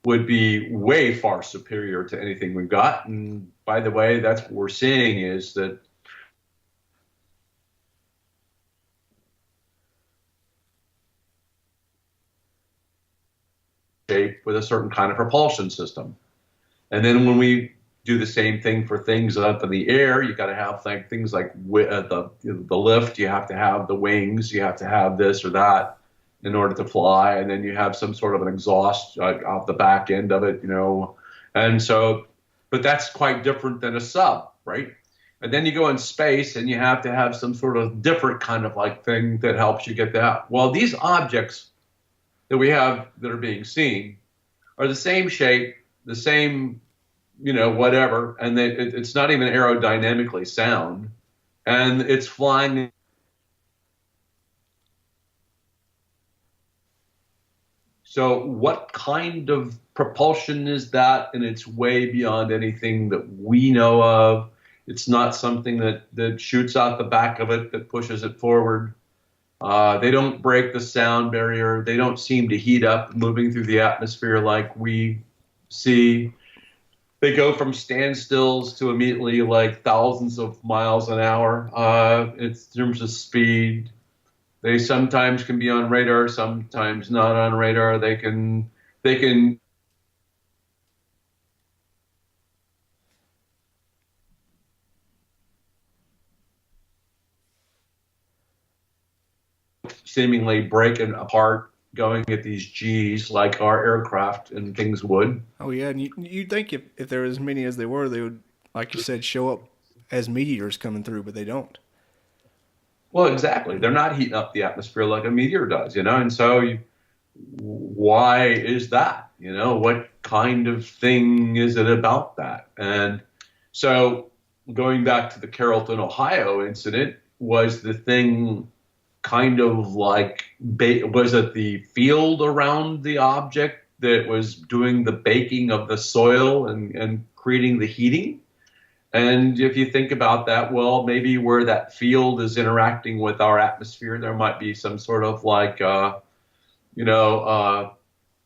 would be way far superior to anything we've got. And by the way, that's what we're seeing is that shape with a certain kind of propulsion system. And then when we do the same thing for things up in the air, you got to have things like the lift, you have to have the wings, you have to have this or that in order to fly, and then you have some sort of an exhaust off the back end of it, and so, but that's quite different than a sub, right? And then you go in space and you have to have some sort of different kind of like thing that helps you get that. Well, these objects that we have that are being seen are the same shape, the same whatever, and it's not even aerodynamically sound, and it's flying. So what kind of propulsion is that? And it's way beyond anything that we know of. It's not something that shoots out the back of it, that pushes it forward. They don't break the sound barrier. They don't seem to heat up moving through the atmosphere like we see. They go from standstills to immediately like thousands of miles an hour in terms of speed. They sometimes can be on radar, sometimes not on radar. They can seemingly breaking apart, going at these G's like our aircraft and things would. Oh yeah, and you'd think if there were as many as they were, they would, like you said, show up as meteors coming through, but they don't. Well, exactly. They're not heating up the atmosphere like a meteor does, and so why is that? What kind of thing is it about that? And so going back to the Carrollton, Ohio incident, was the thing kind of like, was it the field around the object that was doing the baking of the soil and creating the heating? And if you think about that, well, maybe where that field is interacting with our atmosphere, there might be some sort of like,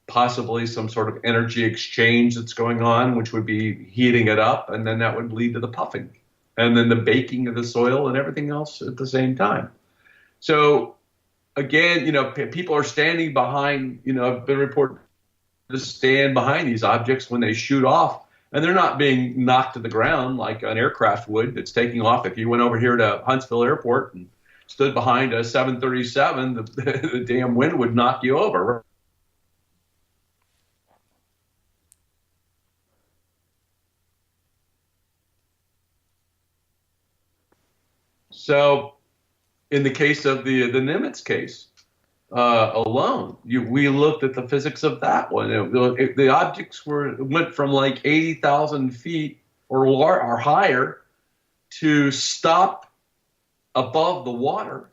possibly some sort of energy exchange that's going on, which would be heating it up, and then that would lead to the puffing, and then the baking of the soil and everything else at the same time. So again, people are standing behind, I've been reported to stand behind these objects when they shoot off, and they're not being knocked to the ground like an aircraft would that's taking off. If you went over here to Huntsville Airport and stood behind a 737, the damn wind would knock you over. So in the case of the Nimitz case alone, we looked at the physics of that one. The objects went from like 80,000 feet or higher to stop above the water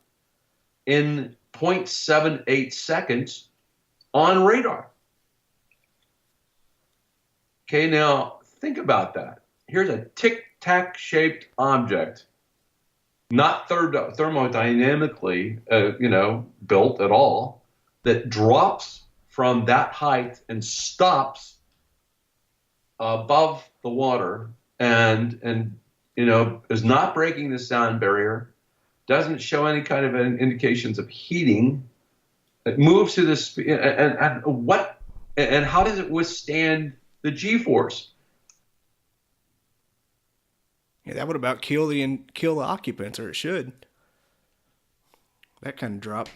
in 0.78 seconds on radar. Okay, now think about that. Here's a tic-tac shaped object, not thermodynamically, built at all, that drops from that height and stops above the water and is not breaking the sound barrier, doesn't show any kind of indications of heating. It moves to this, and how does it withstand the G-force? Yeah, that would about kill the occupants, or it should. That kind of drop.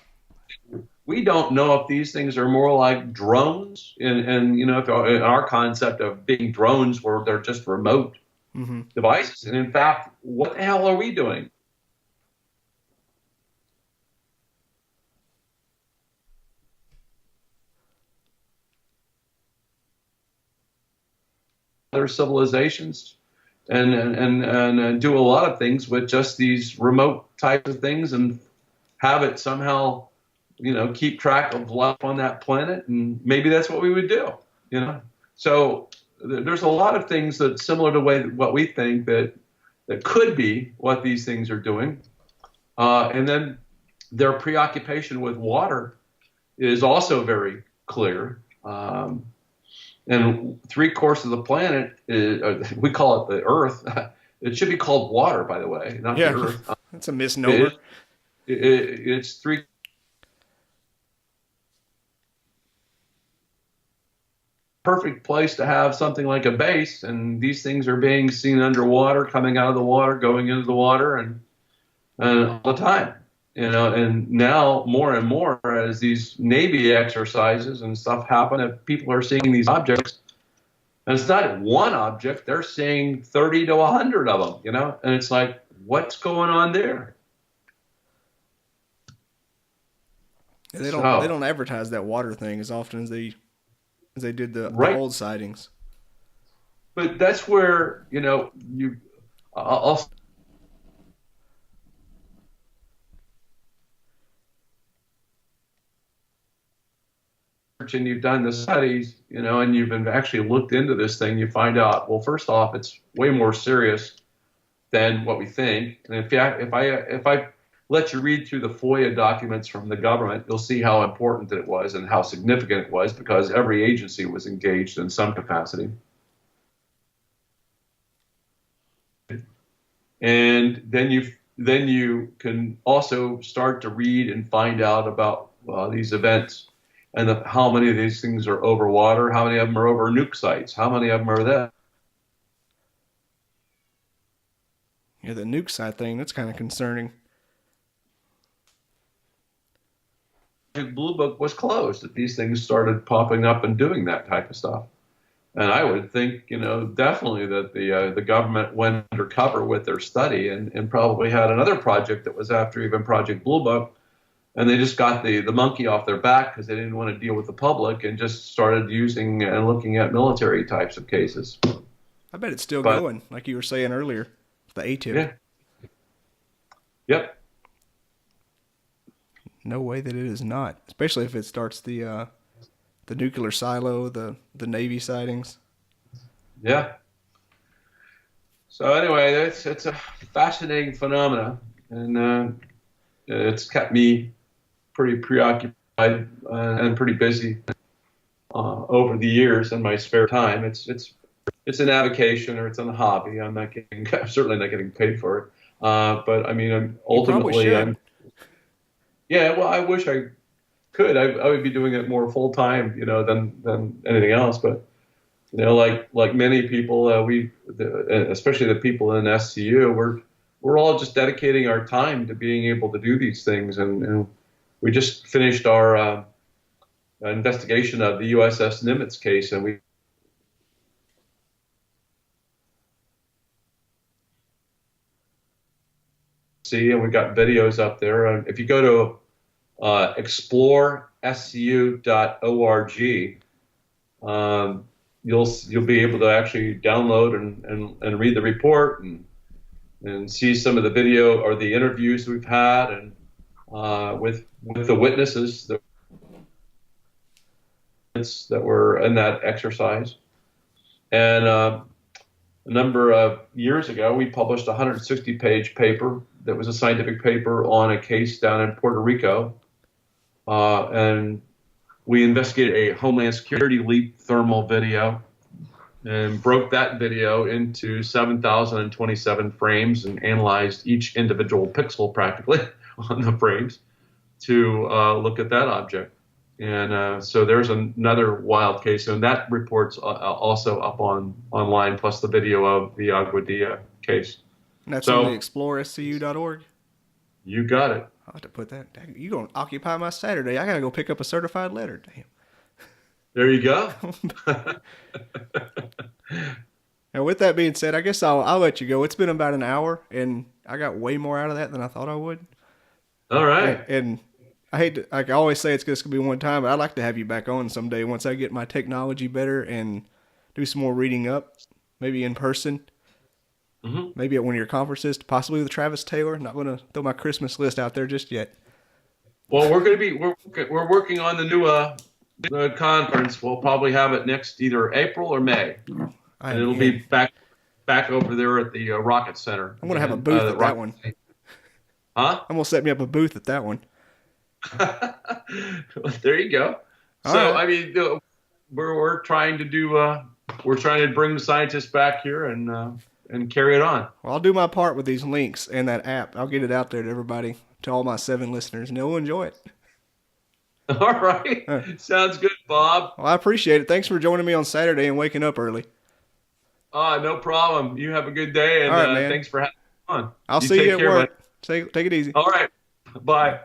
We don't know if these things are more like drones, and if our concept of being drones where they're just remote devices. And in fact, what the hell are we doing? Other civilizations and do a lot of things with just these remote types of things and have it somehow keep track of life on that planet, and maybe that's what we would do, So there's a lot of things that's similar to what we think that could be what these things are doing. And then their preoccupation with water is also very clear. And 3/4 of the planet we call it the Earth. It should be called water, by the way, not the Earth. That's a misnomer. It's three. Perfect place to have something like a base, and these things are being seen underwater, coming out of the water, going into the water, and all the time, and now more and more as these Navy exercises and stuff happen, and people are seeing these objects, and it's not one object, they're seeing 30 to 100 of them, and it's like, what's going on there? They don't advertise that water thing as often as they did the old sightings. But that's where, I'll and you've done the studies, and you've been actually looked into this thing, you find out, well, first off, it's way more serious than what we think. And if I let you read through the FOIA documents from the government, you'll see how important it was and how significant it was, because every agency was engaged in some capacity. And then you can also start to read and find out about these events and how many of these things are over water, how many of them are over nuke sites, how many of them are that. Yeah, the nuke site thing, that's kind of concerning. Blue Book was closed, that these things started popping up and doing that type of stuff. And I would think, definitely that the government went undercover with their study and probably had another project that was after even Project Blue Book, and they just got the monkey off their back because they didn't want to deal with the public and just started using and looking at military types of cases. I bet it's still going, like you were saying earlier, the ATIP. Yeah. Yep. No way that it is not, especially if it starts the nuclear silo, the Navy sightings. Yeah. So anyway, it's a fascinating phenomena, and it's kept me pretty preoccupied and pretty busy over the years in my spare time. It's an avocation, or it's a hobby. I'm certainly not getting paid for it. But I mean, ultimately, yeah, well, I wish I could. I would be doing it more full time, than anything else. But like many people, especially the people in SCU, we're all just dedicating our time to being able to do these things. And we just finished our investigation of the USS Nimitz case, and we got videos up there. And if you go to explorescu.org, you'll be able to actually download and read the report and see some of the video or the interviews we've had, and with the witnesses that were in that exercise. And a number of years ago, we published a 160-page paper that was a scientific paper on a case down in Puerto Rico. And we investigated a Homeland Security leak thermal video and broke that video into 7,027 frames and analyzed each individual pixel practically on the frames to look at that object. And so there's another wild case, and that report's also up online, plus the video of the Aguadilla case. And that's on the explorescu.org. You got it. I'll have to put that. You're going to occupy my Saturday. I got to go pick up a certified letter. Damn. There you go. And with that being said, I guess I'll let you go. It's been about an hour, and I got way more out of that than I thought I would. All right. And I hate to, like I always say, it's just going to be one time, but I'd like to have you back on someday once I get my technology better and do some more reading up, maybe in person. Mm-hmm. Maybe at one of your conferences, possibly with Travis Taylor. Not going to throw my Christmas list out there just yet. Well, we're working on the new the conference. We'll probably have it next either April or May, and it'll be back over there at the Rocket Center. I'm going to have a booth at that one. Huh? I'm going to set me up a booth at that one. There you go. All so right. I mean, we're trying to do we're trying to bring the scientists back here and carry it on. Well, I'll do my part with these links and that app. I'll get it out there to everybody, to all my 7 listeners, and they'll enjoy it. All right. Sounds good, Bob. Well, I appreciate it. Thanks for joining me on Saturday and waking up early. No problem. You have a good day, and all right, man. Thanks for having me on. I'll see you at work. Take it easy. All right. Bye.